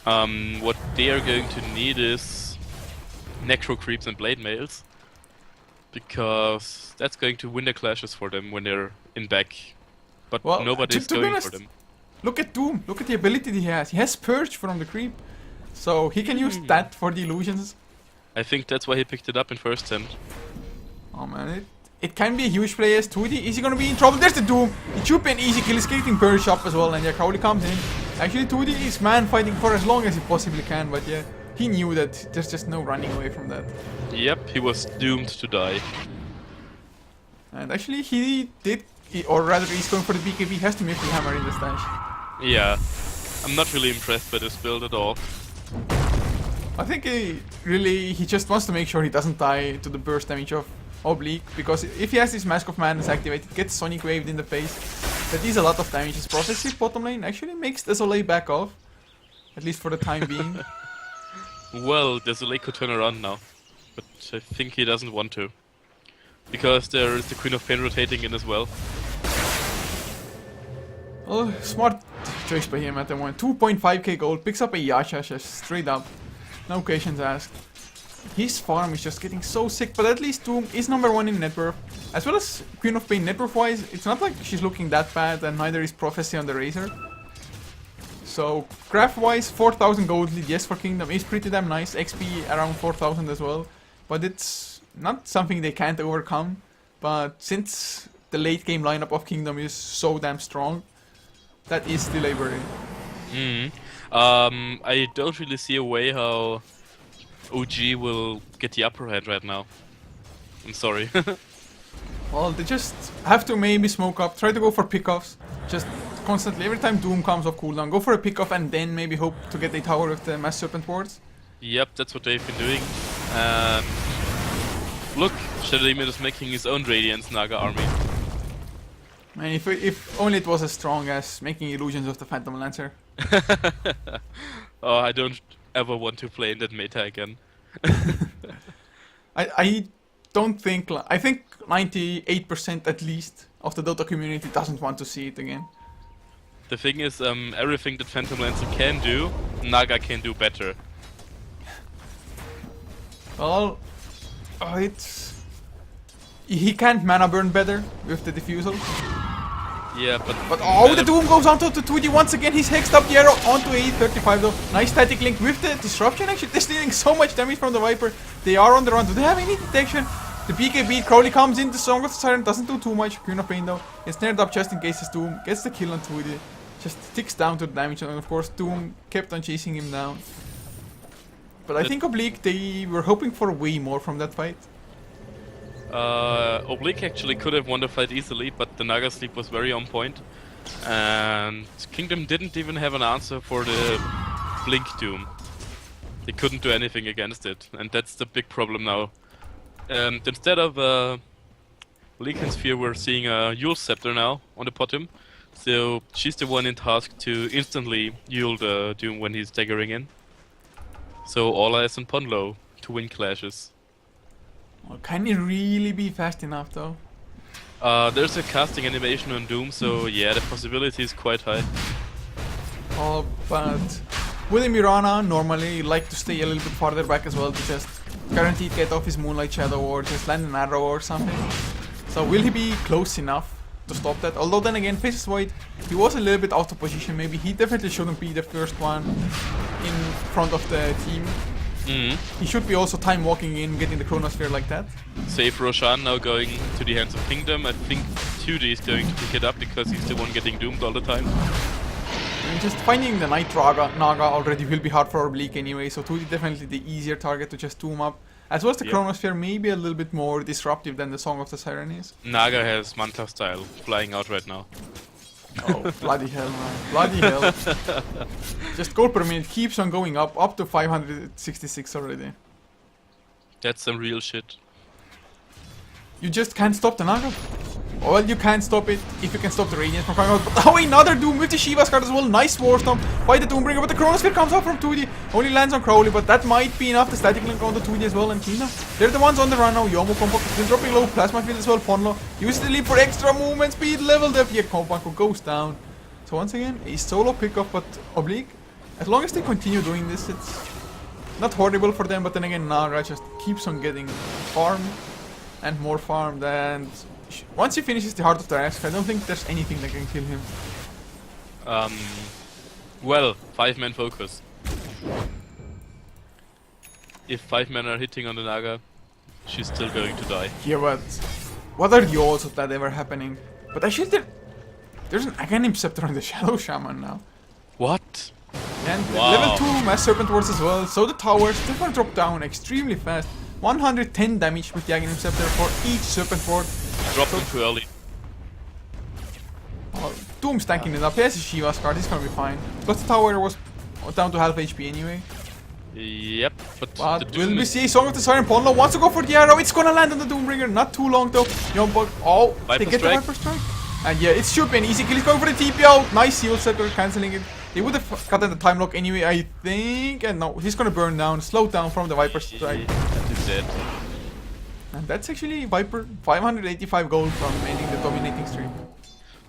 What they are going to need is Necro Creeps and Blade Mails. Because that's going to win the clashes for them when they're in back. But Well, nobody's to be going honest, for them. Look at Doom, look at the ability he has. He has Purge from the creep. So he can use that for the illusions. I think that's why he picked it up in first attempt. Oh man, it can be a huge play as 2D. Is he gonna be in trouble? There's the Doom! It should be an easy kill. He's getting Purge up as well, and yeah, Crowley comes in. Actually, 2D is man fighting for as long as he possibly can, but yeah, he knew that there's just no running away from that. Yep, he was doomed to die. And actually, he did, or rather, he's going for the BKB. He has the Miracle Hammer in the stash. Yeah, I'm not really impressed by this build at all. I think he just wants to make sure he doesn't die to the burst damage of Oblique, because if he has this Mask of Madness activated, gets Sonic Waved in the face, that is a lot of damage. His Prophecy bottom lane actually makes Desolé back off, at least for the time being. Well, Desolé could turn around now, but I think he doesn't want to. Because there is the Queen of Pain rotating in as well. Oh, smart choice by him at the moment. 2.5k gold, picks up a Yasha just straight up. No questions asked. His farm is just getting so sick, but at least Doom is number 1 in net worth. As well as Queen of Pain net worth wise, it's not like she's looking that bad, and neither is Prophecy on the Razor. So, craft wise, 4,000 gold lead, yes, for Kingdom is pretty damn nice. XP around 4,000 as well. But it's not something they can't overcome. but since the late game lineup of Kingdom is so damn strong, that is still a worry. I don't really see a way how OG will get the upper hand right now. I'm sorry. Well, they just have to maybe smoke up, try to go for pickoffs, just constantly, every time Doom comes off cooldown, go for a pickoff and then maybe hope to get a tower with the Mass Serpent wards. Yep, that's what they've been doing. Look, Shadowdemon is making his own Radiance Naga army. And if only it was as strong as making illusions of the Phantom Lancer. Oh, I don't ever want to play in that meta again. I don't think, I think 98% at least of the Dota community doesn't want to see it again. The thing is, everything that Phantom Lancer can do, Naga can do better. Well, he can't mana burn better with the diffusal. Yeah, but oh, the Doom goes onto the 2D once again. He's hexed up the arrow onto A35 though. Nice static link with the disruption. Actually, they're stealing so much damage from the Viper. They are on the run. Do they have any detection? The PK beat. Crowley comes in. The Song of the Siren doesn't do too much. Queen of Pain though. It's snared up just in case his Doom gets the kill on 2D. Just ticks down to the damage, and of course Doom kept on chasing him down. But I think Oblique, they were hoping for way more from that fight. Oblique actually could have won the fight easily, but the Naga sleep was very on point. And Kingdom didn't even have an answer for the Blink Doom. They couldn't do anything against it, and that's the big problem now. Instead of Leak and Sphere, we're seeing a Yule Scepter now on the bottom. So she's the one in task to instantly Yule the Doom when he's staggering in. So all eyes on Ponlo to win clashes. Well, can he really be fast enough though? There's a casting animation on Doom, so yeah, the possibility is quite high. Oh, but with a Mirana, normally you'd like to stay a little bit farther back as well to just guaranteed get off his Moonlight Shadow or just land an arrow or something. So will he be close enough to stop that? Although then again, Faces Void, he was a little bit out of position. Maybe he definitely shouldn't be the first one in front of the team. He should be also time walking in, getting the Chronosphere like that. Save Roshan now going to the hands of Kingdom. I think 2D is going to pick it up because he's the one getting doomed all the time. And just finding the Night Naga already will be hard for Oblique anyway, so 2D definitely the easier target to just doom up. As well as the Chronosphere, maybe a little bit more disruptive than the Song of the Siren is. Naga has Manta style flying out right now. Oh, bloody hell, man. Bloody hell. Just gold per minute keeps on going up to 566 already. That's some real shit. You just can't stop the Naga. Well, you can't stop it if you can stop the Radiance from coming out. But oh, another Doom with the Shiva's card as well. Nice War Stomp by the Doombringer, but the Chronosphere comes out from 2D. Only lands on Crowley, but that might be enough. The static link on the 2D as well, and Kina. They're the ones on the run now. Yomo Compact still dropping low. Plasma Field as well. Ponlo uses the leap for extra movement speed. Leveled up. Yeah, Compact goes down. So once again, a solo pickoff, but Oblique, as long as they continue doing this, it's not horrible for them, but then again, Naga just keeps on getting farmed and more farmed, and once he finishes the Heart of the Ask, I don't think there's anything that can kill him. Well, 5-man focus. If 5 men are hitting on the Naga, she's still going to die. Yeah, but what are the odds of that ever happening? But actually, there's an Aghanim Scepter on the Shadow Shaman now. What? And level 2 Mass Serpent Wards as well, so the towers, they're gonna drop down extremely fast. 110 damage with the Aghanim Scepter for each Serpent Ward. Dropped it too early. Oh, Doom's tanking it up. He has a Shiva's card, he's gonna be fine. Plus the tower was down to half HP anyway. Yep, but will we see Song of the Siren? Ponlo wants to go for the arrow. It's gonna land on the Doombringer. Not too long though. Oh, they get the Viper Strike. And yeah, it should be an easy kill. He's going for the TP out. Nice Seal Scepter, cancelling it. They would have gotten the time lock anyway, I think. And no, he's gonna burn down, slow down from the Viper Strike. That is it. And that's actually Viper, 585 gold from ending the dominating streak.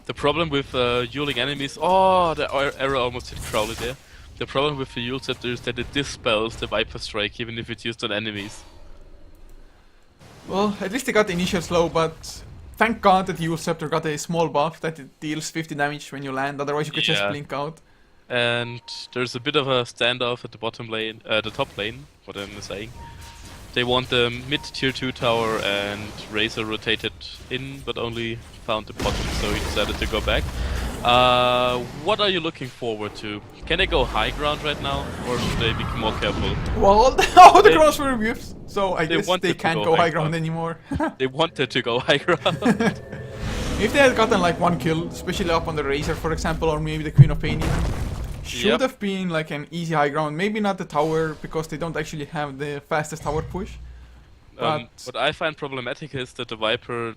The problem with Yuling enemies... Oh, the arrow almost hit Crowley there. The problem with the Yule Scepter is that it dispels the Viper Strike even if it's used on enemies. Well, at least they got the initial slow, but thank god that Yule Scepter got a small buff that it deals 50 damage when you land, otherwise you could just blink out. And there's a bit of a standoff at the bottom lane, the top lane, what am I saying? They want the mid tier 2 tower, and Razor rotated in, but only found the bottom, so he decided to go back. What are you looking forward to? Can they go high ground right now, or should they be more careful? Well, all the grounds were rebuked, so I guess wanted they to can't go go high high ground ground. anymore. They wanted to go high ground. If they had gotten like one kill, especially up on the Razor for example, or maybe the Queen of Pain even, should have been like an easy high ground. Maybe not the tower, because they don't actually have the fastest tower push. But What I find problematic is that the Viper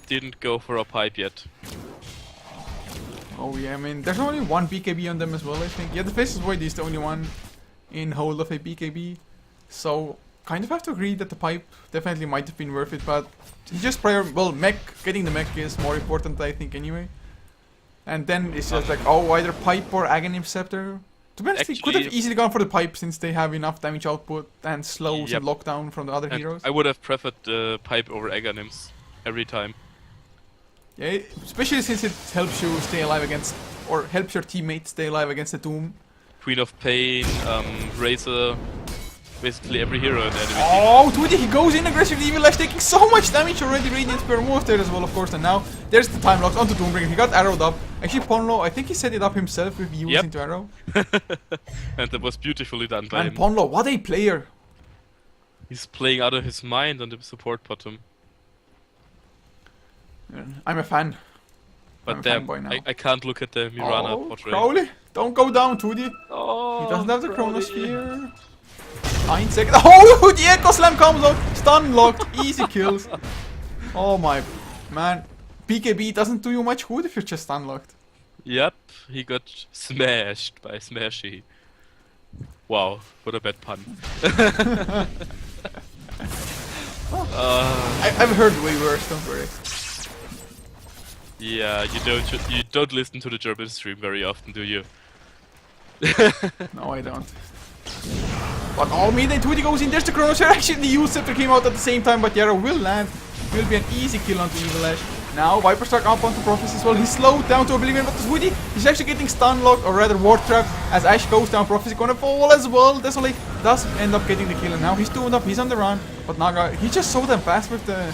didn't go for a pipe yet. oh yeah, I mean, there's only one BKB on them as well, I think. Yeah, the Faceless Void is the only one in hold of a BKB. So, kind of have to agree that the pipe definitely might have been worth it, but he just well, mech, getting the mech is more important, I think, anyway. And then it's just like, oh, either pipe or Aghanim Scepter. To be honest, he could have easily gone for the pipe, since they have enough damage output and slows and lockdown from the other heroes. I would have preferred the pipe over Aghanims every time. Yeah, especially since it helps you stay alive against, or helps your teammates stay alive against the Doom. Queen of Pain, Razor, basically every hero in the enemy team. Oh, Tweety, he goes in aggressively, Evil Lash taking so much damage already. Radiant Spear almost there as well, of course. And now there's the time locks onto Doombringer. He got arrowed up. Actually, Ponlo, I think he set it up himself with E's into arrow. And that was beautifully done by And him. Ponlo, what a player! He's playing out of his mind on the support bottom. I'm a fan. But I'm a damn, fanboy now. I can't look at the Mirana Oh, portrait. Crowley, don't go down, Tweety. Oh, He doesn't have the Crowley. Chronosphere. 9 seconds. Oh, the Echo Slam comes out. Stun locked. Easy kills. Oh my man. BKB doesn't do you much good if you're just stun locked. Yep, he got smashed by Smashy. Wow, what a bad pun. I've heard way worse, don't worry. Yeah, you don't listen to the German stream very often, do you? No, I don't. But oh, mid-lane Tweety goes in. There's the Chronosphere. Actually, the Use Scepter came out at the same time, but Yarrow will land. Will be an easy kill onto Evil Lash. Now, Viper stuck up onto Prophecy as well. He's slowed down to Oblivion, but Tweety, he's actually getting stun locked, or rather ward trapped, as Ashe goes down. Prophecy gonna fall as well. Desolate does end up getting the kill, and now he's doing up. He's on the run, but Naga, he's just so damn fast with the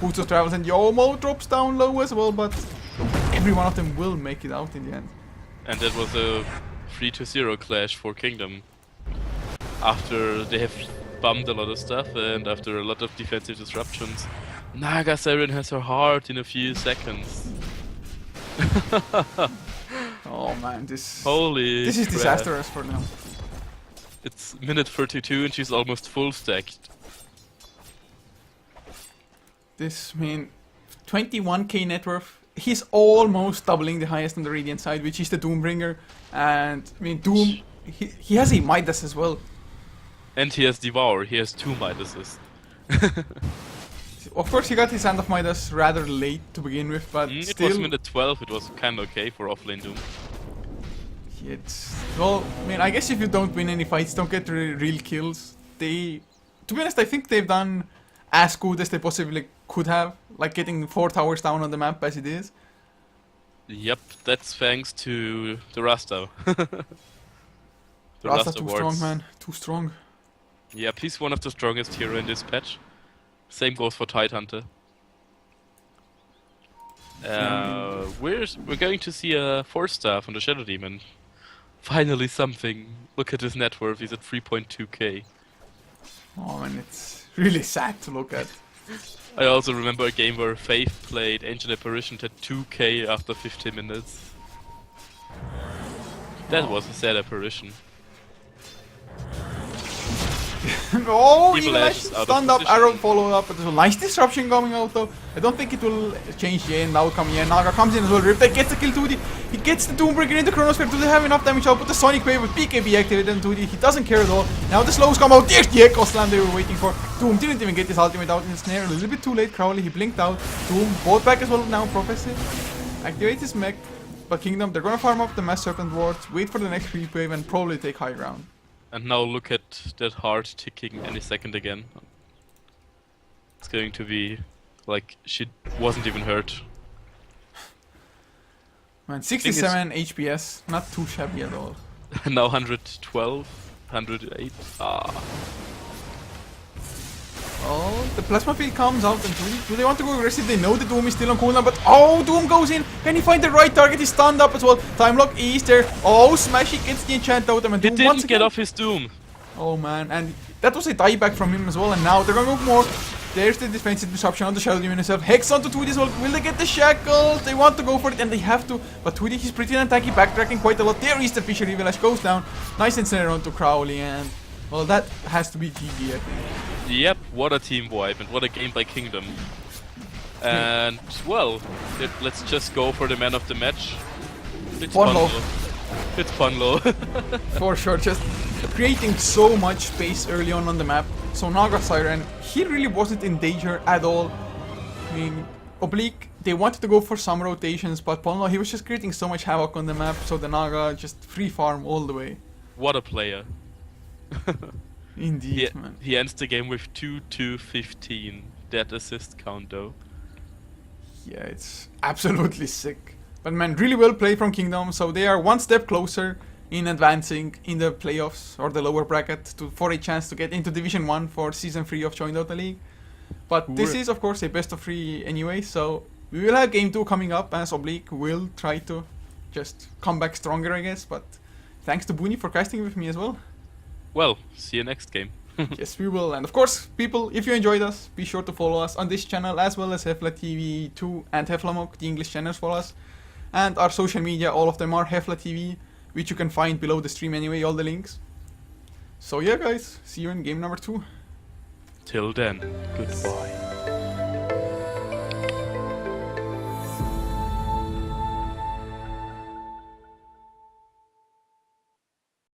Boots of Travels, and Yomo drops down low as well, but every one of them will make it out in the end. And that was a 3-0 clash for Kingdom. After they have bummed a lot of stuff and after a lot of defensive disruptions, Naga Siren has her heart in a few seconds. Oh man, this Holy is crap. disastrous for now. It's minute 32 and she's almost full stacked. This, I mean, 21k net worth. He's almost doubling the highest on the Radiant side, which is the Doombringer. And, I mean, Doom, he has a Midas as well. And he has Devour, he has 2 Midases. Of course, he got his Hand of Midas rather late to begin with, but It still... was minute 12, it was kinda okay for offlane Doom. It's... Well, I mean, I guess if you don't win any fights, don't get real kills, they... To be honest, I think they've done as good as they possibly could have. Like getting 4 towers down on the map as it is. Yep, that's thanks to the Rasta. The Rasta too wards. strong, man. Too strong. Yep, he's one of the strongest hero in this patch. Same goes for Tidehunter. We're going to see a 4-star from the Shadow Demon. Finally something. Look at his net worth, he's at 3.2k. Oh man, it's really sad to look at. I also remember a game where Faith played Ancient Apparition at 2k after 15 minutes. That was a sad apparition. Oh, Evil Evil Ash Ash is out of stunned up, position. arrow followed up, but there's a nice disruption coming out though. I don't think it will change Yen, now coming in. Naga comes in as well, Riptide gets the kill 2D. He gets the Doombreaker in the Chronosphere. Do they have enough damage out? But the Sonic Wave with BKB activated on 2D. He doesn't care at all. Now the slows come out. There's the Echo Slam they were waiting for. Doom didn't even get his ultimate out in the snare. A little bit too late, Crowley. He blinked out. Doom bought back as well now, Prophecy. Activate his mech. But Kingdom, they're gonna farm up the Mass Serpent wards, wait for the next creep wave, and probably take high ground. And now look at that heart ticking any second again. It's going to be like she wasn't even hurt. Man, 67 HPS, not too shabby at all. Now 112, 108. Ah. Oh, the plasma field comes out, and do they want to go aggressive? They know the Doom is still on cooldown, but oh, Doom goes in. Can he find the right target? He's stunned up as well. Time lock is there. Oh, Smashy gets the enchant totem, and He Doom once didn't get again. off his Doom. Oh man, and that was a dieback from him as well, and now they're gonna go more. There's the defensive disruption on the Shadow Demon himself. Hex onto Tweedy as well. Will they get the shackles? They want to go for it, and they have to. But Tweedy, he's pretty tanky, backtracking quite a lot. There is the Fisher Reveal goes down. Nice ensnare onto Crowley, and well, that has to be GG, I think. Yep, what a team wipe and what a game by Kingdom. And well, let's just go for the man of the match. It's Punlo. It's Punlo. For sure, just creating so much space early on the map. So Naga Siren, he really wasn't in danger at all. I mean, Oblique, they wanted to go for some rotations, but Punlo, he was just creating so much havoc on the map, so the Naga just free farm all the way. What a player. Indeed, man. He ends the game with 2-2-15. That assist count though. Yeah, it's absolutely sick. But man, really well played from Kingdom, so they are one step closer in advancing in the playoffs or the lower bracket for a chance to get into Division 1 for Season 3 of joinDOTA League. But this is of course a best of 3 anyway, so we will have Game 2 coming up as Oblique will try to just come back stronger, I guess. But thanks to Booney for casting with me as well. Well, see you next game. Yes, we will. And of course, people, if you enjoyed us, be sure to follow us on this channel as well as HeflaTV 2 and Heflamok, the English channels for us. And our social media, all of them are HeflaTV, which you can find below the stream anyway, all the links. So yeah guys, see you in game number 2. Till then, goodbye.